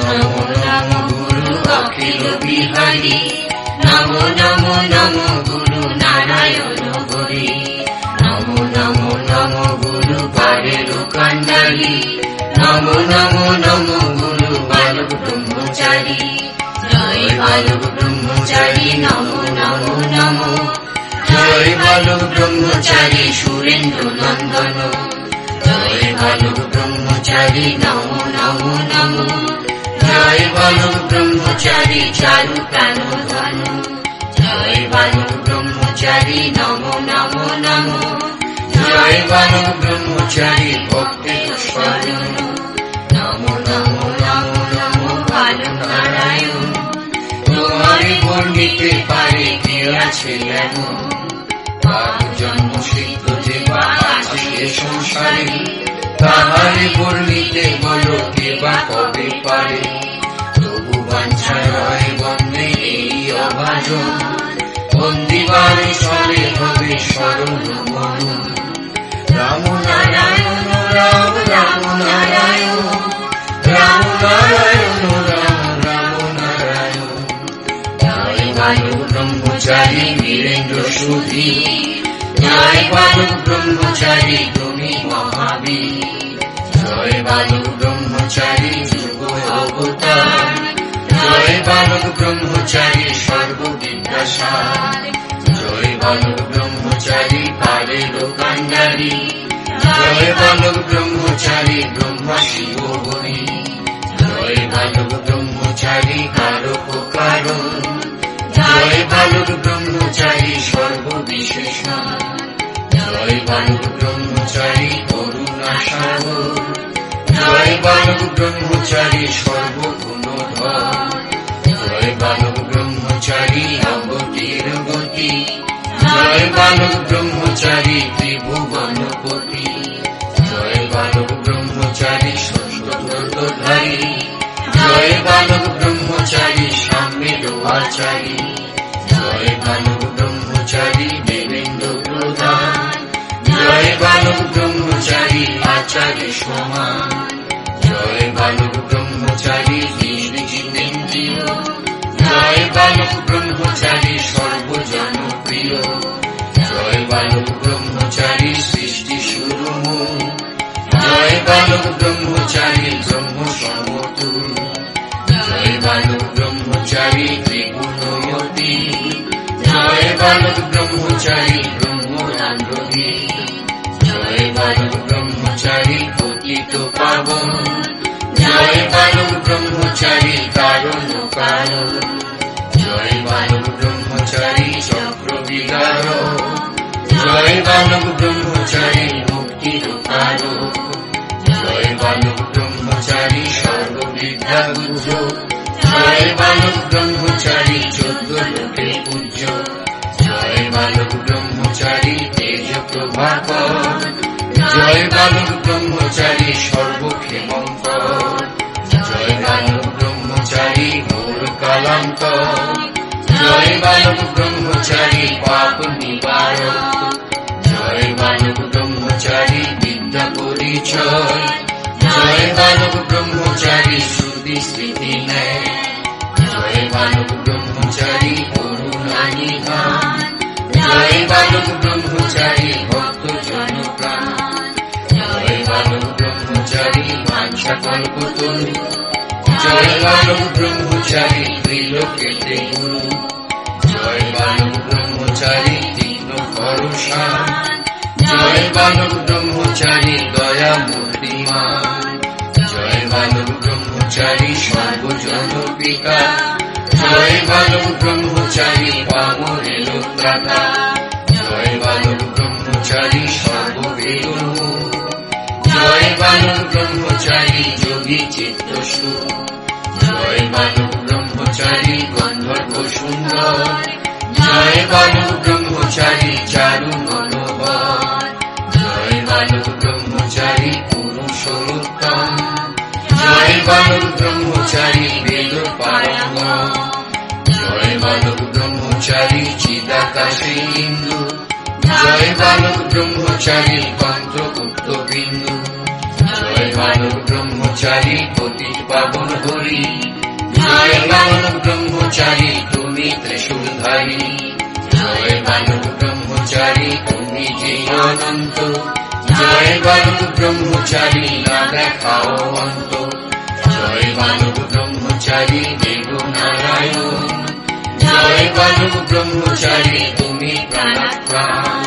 নমো নমো গুরু অখিল বিহারী, নমো নমো নমো গুরু নারায়ণ হরি, নমো নমো নমো গুরু পারের কান্ডারি, নমো নমো নমো গুরু বালক ব্রহ্মচারী, জয় বালক ব্রহ্মচারী নমো নমো নমো, জয় বালক ব্রহ্মচারী সুরেন্দ্র নন্দন, জয় বালক ব্রহ্মচারী নমো নমো নমো, জয় বালক ব্রহ্মচারী চারু প্রাণ ধন, জয় বালক ব্রহ্মচারী নমো নমো নমো, জয় বালক ব্রহ্মচারী ভক্তের স্বজন, নমো নমো নমো নমো বালক নারায়ণ, তোমারে বর্ণিতে পারে কে আছে এমন, পাপ জন্ম সিদ্ধ যে বা আছে এ সংসারে, তাহারে বর্ণিতে বলো কে বা কবে পারে, তবু বাঞ্ছা রয় বন্দে এই অভাজন, বন্দিবার ছলে হবে স্মরণ মন, রাম নারায়ণ রাম রাম নারায়ণ, রাম নারায়ণ রাম রাম নারায়ণ, জয় বালক ব্রহ্মচারী বীরেন্দ্র সুধী, জয় বালক ব্রহ্মচারী তুমি মহাবীর, জয় বালক ব্রহ্মচারী যুগ অবতার, জয় বালক ব্রহ্মচারী সর্ববিদ্যাসার, জয় বালক ব্রহ্মচারী পারের কান্ডারি, জয় বালক ব্রহ্মচারী ব্রহ্মা শিব হরি, জয় বালক ব্রহ্মচারী কারক কারণ, জয় বালক ব্রহ্মচারী সর্ববিশেষণ, জয় বালক ব্রহ্মচারী করুণা সাগর, জয় বালক ব্রহ্মচারী সর্বগুণধর, জয় বালক ব্রহ্মচারী অবতীর গতি, জয় বালক ব্রহ্মচারী ত্রিভুবনপতি, জয় বালক ব্রহ্মচারী সত্যব্রতধারী, জয় বালক ব্রহ্মচারী সাম্যের আচারী, জয় বালক ব্রহ্মচারী দেবেন্দ্র প্রধান, জয় বালক ব্রহ্মচারী আচার্য সমান, জয় বালক ব্রহ্মচারী জিতেন্দ্রিয়, জয় বালক ব্রহ্মচারী সর্বজনপ্রিয়, জয় বালক ব্রহ্মচারী সৃষ্টি শুরুমূল, জয় বালক ব্রহ্মচারী ব্রহ্ম সমতুল, জয় বালক ব্রহ্মচারী ত্রিগুণমতি, জয় বালক ব্রহ্মচারী ব্রহ্মরান্ডী, জয় বালক ব্রহ্মচারী পতিত পাবন, জয় বালক ব্রহ্মচারী কারণ কারণ, জয় বালক ব্রহ্মচারী চক্র বিদারক, জয় বালক ব্রহ্মচারী মুক্তির কারক, জয় বালক ব্রহ্মচারী সর্ববিদ্যা গুহ্য, জয় বালক ব্রহ্মচারী 14 লোকে পূজ্য, জয় বালক ব্রহ্মচারী তেজ প্রভাকর, জয় বালক ব্রহ্মচারী সর্বক্ষেমঙ্কর, জয় বালক ব্রহ্মচারী ঘোর কালান্তর, জয় বালক ব্রহ্মচারী পাপ নিবারক, জয় বালক ব্রহ্মচারী বিদ্যা পরিচয়, জয় বালক ব্রহ্মচারী শ্রুতি স্মৃতি নেয়, জয় বালক ব্রহ্মচারী করুণা নিধান, জয় বালক ব্রহ্মচারী ভক্ত জনপ্রাণ, জয় বালক ব্রহ্মচারী বাঞ্ছা কল্পতরু, জয় বালক ব্রহ্মচারী ত্রিলোকেতে গুরু, জয় বালক ব্রহ্মচারী তীক্ষ্ণ ভরসান, জয় বালক ব্রহ্মচারী দয়া মূর্তিমান, জয় বালক ব্রহ্মচারী সর্বজন পিতা, জয় বালক ব্রহ্মচারী পামরের ত্রাতা, জয় বালক ব্রহ্মচারী সর্ববেদ, জয় বালক ব্রহ্মচারী যোগী চিত্ত সুখ, জয় বালক ব্রহ্মচারী গন্ধর্ব সুন্দর, জয় বালক ব্রহ্মচারী চারু মনোহর, জয় বালক ব্রহ্মচারী পুরুষোত্তম, জয় বালক ব্রহ্মচারী বেদ পারঙ্গম, জয় বালক ব্রহ্মচারী চিদাকাশে ইন্দু, জয় বালক ব্রহ্মচারী কন্ত্রগুপ্ত বিন্দু, জয় বালক ব্রহ্মচারী ব্রহ্মচারী পতিত পাবন হরি, জয় বালক ব্রহ্মচারী তুমি ত্রিশূলধারী, জয় বালক ব্রহ্মচারী তুমি যে অনন্ত, জয় বালক ব্রহ্মচারী না দেখাও অন্ত, জয় বালক ব্রহ্মচারী দেব নারায়ণ, জয় বালক ব্রহ্মচারী তুমি প্রাণপ্রাণ,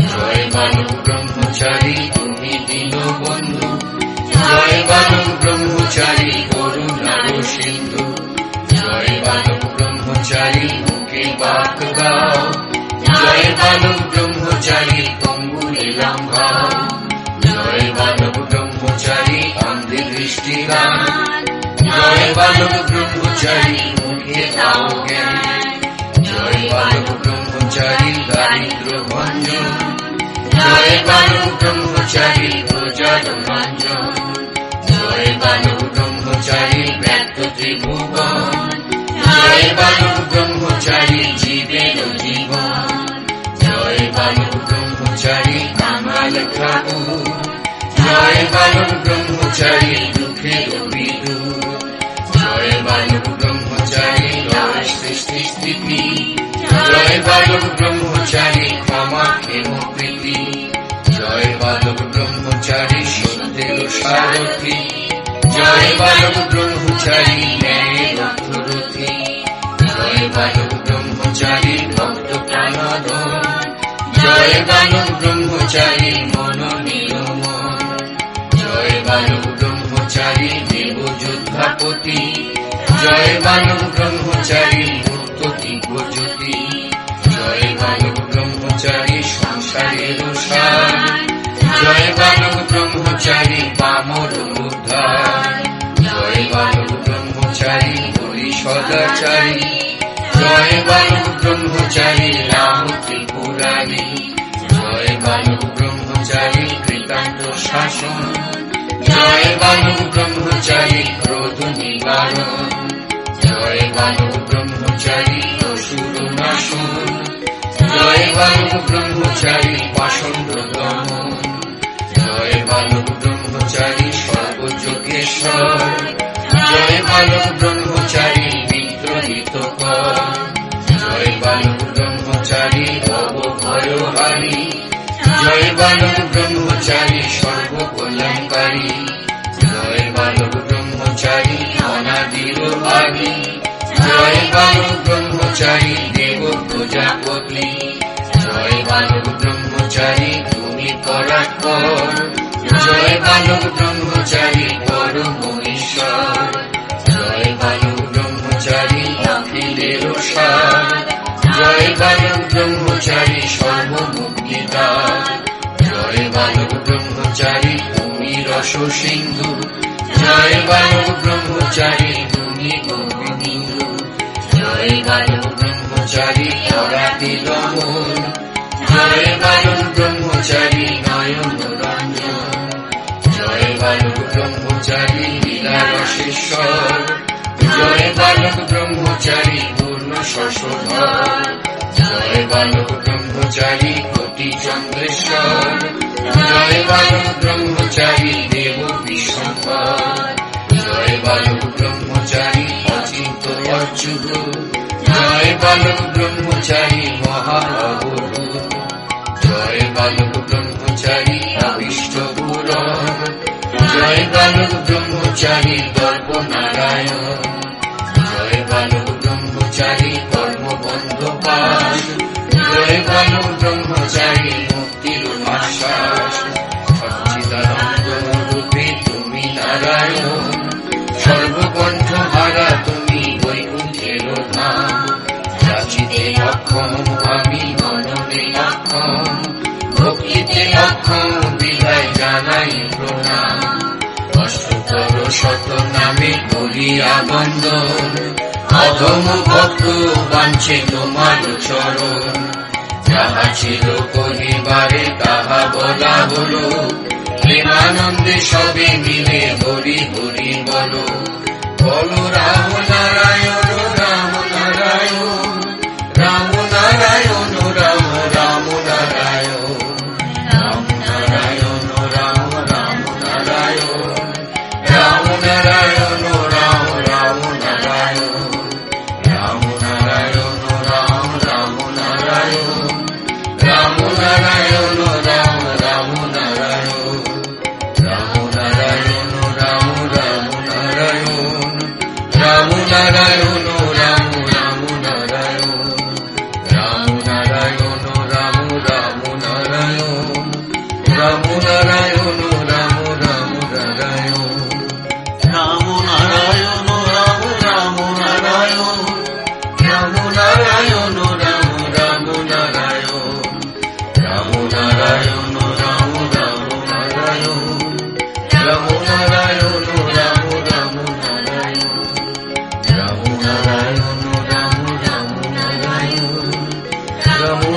জয় বালক ব্রহ্মচারী তুমি দীনবন্ধু, জয় বালক ব্রহ্মচারী করুণার সিন্ধু, জয় বালক ব্রহ্মচারী মুখে বাক গাও, জয় বালক ব্রহ্মচারী কম্বুলে লম্বাও, জয় বালক ব্রহ্মচারী অন্ধে দৃষ্টি দান, জয় বালক ব্রহ্মচারী মুখে দাও জ্ঞান, জয় বালক ব্রহ্মচারী দারিদ্র ভঞ্জন, জয় বালক ব্রহ্মচারী প্রজার রঞ্জন, জয় বালক ব্রহ্মচারী ব্যক্ত ত্রিভুবন, জয় বালক ব্রহ্মচারী জীবের জীবন, জয় বালক ব্রহ্মচারী কামাল ঠাকুর, জয় বালক ব্রহ্মচারী দুঃখের বিদূর, জয় বালক ব্রহ্মচারী লয় সৃষ্টি স্থিতি, জয় বালক ব্রহ্মচারী ক্ষমা ক্ষেম প্রীতি, জয় বালক ব্রহ্মচারী সত্যের সারথী, জয় বালক ব্রহ্মচারী ন্যায়ের রথী, জয় বালক ব্রহ্মচারী ভক্ত প্রাণধন, জয় বালক ব্রহ্মচারী মন নিরমন, জয় বালক ব্রহ্মচারী দেব যোদ্ধাপতি, জয় বালক ব্রহ্মচারী মুক্ত দিব্যজ্যোতি, জয় বালক ব্রহ্মচারী সংসারের সার, জয় বালক ব্রহ্মচারী পামর উদ্ধার, জয় বালক ব্রহ্মচারী হরি সদাচারী, জয় বালক ব্রহ্মচারী রাম ত্রিপুরারী, জয় বালক ব্রহ্মচারী কৃতান্ত শাসন, জয় বালক ব্রহ্মচারী ক্রোধ নিবারণ, জয় বালক ব্রহ্মচারী অসুর নাশন, জয় বালক ব্রহ্মচারী পাষণ্ড দমন, জয় বালক ব্রহ্মচারী সর্বযোগেশ্বর, জয় বালক ব্রহ্মচারী বিদ্রোহিত কর, জয় বালক ব্রহ্মচারী ভবভয়হারী, জয় বালক ব্রহ্মচারী সর্বকল্যাণকারী, জয় বালক ব্রহ্মচারী অনাদির আদি, জয় বালক ব্রহ্মচারী দেব প্রজাপতি, জয় বালক ব্রহ্মচারী তুমি পরাৎপর, জয় বালক ব্রহ্মচারী পরম ঈশ্বর, জয় বালক ব্রহ্মচারী অখিলের সার, জয় বালক ব্রহ্মচারী সর্বমুক্তিদার, জয় বালক ব্রহ্মচারী তুমি রস সিন্ধু, জয় বালক ব্রহ্মচারী তুমি গোবিন্দু, জয় বালক ব্রহ্মচারী অরাতি দমন, জয় বালক ব্রহ্মচারী নয়ন রঞ্জন, জয় বালক ব্রহ্মচারী লীলা রসেশ্বর, জয় বালক ব্রহ্মচারী পূর্ণ শশধর, জয় বালক ব্রহ্মচারী কোটি চন্দ্রেশ্বর, জয় বালক ব্রহ্মচারী দেব বিশ্বম্ভর, জয় বালক ব্রহ্মচারী অচিন্ত অচ্যুত, জয় বালক ব্রহ্মচারী মহা অবরূপ, জয় বালক ব্রহ্মচারী অভীষ্ট পূরণ, জয় বালক ব্রহ্মচারী দর্প নারায়ণ, জয় বালক ব্রহ্মচারী কর্মবন্ধ পাশ, জয় বালক ব্রহ্মচারী মুক্তির আশ্বাস, সচ্চিদানন্দ রূপে তুমি নারায়ণ, সর্বকণ্ঠ হারা তুমি বৈকুণ্ঠের ধাম, যাচিতে অক্ষম আমি মননে অক্ষম, ভক্তিতে অক্ষম বিধায় জানাই প্রণাম, অষ্টতর শত নামে করিয়া বন্দন, অধম ভক্ত বাঞ্ছে তোমার চরণ, যাহা ছিল করিবারে তাহা বলা হলো, প্রেমানন্দে সবে মিলে হরি হরি বলো, বলো রাম নারায়ণ রাম নারায়ণ, রাম নারায়ণ রাম রাম নারায়ণ, রাম নারায়ণ রাম রাম নারায়ণ, রাম নমো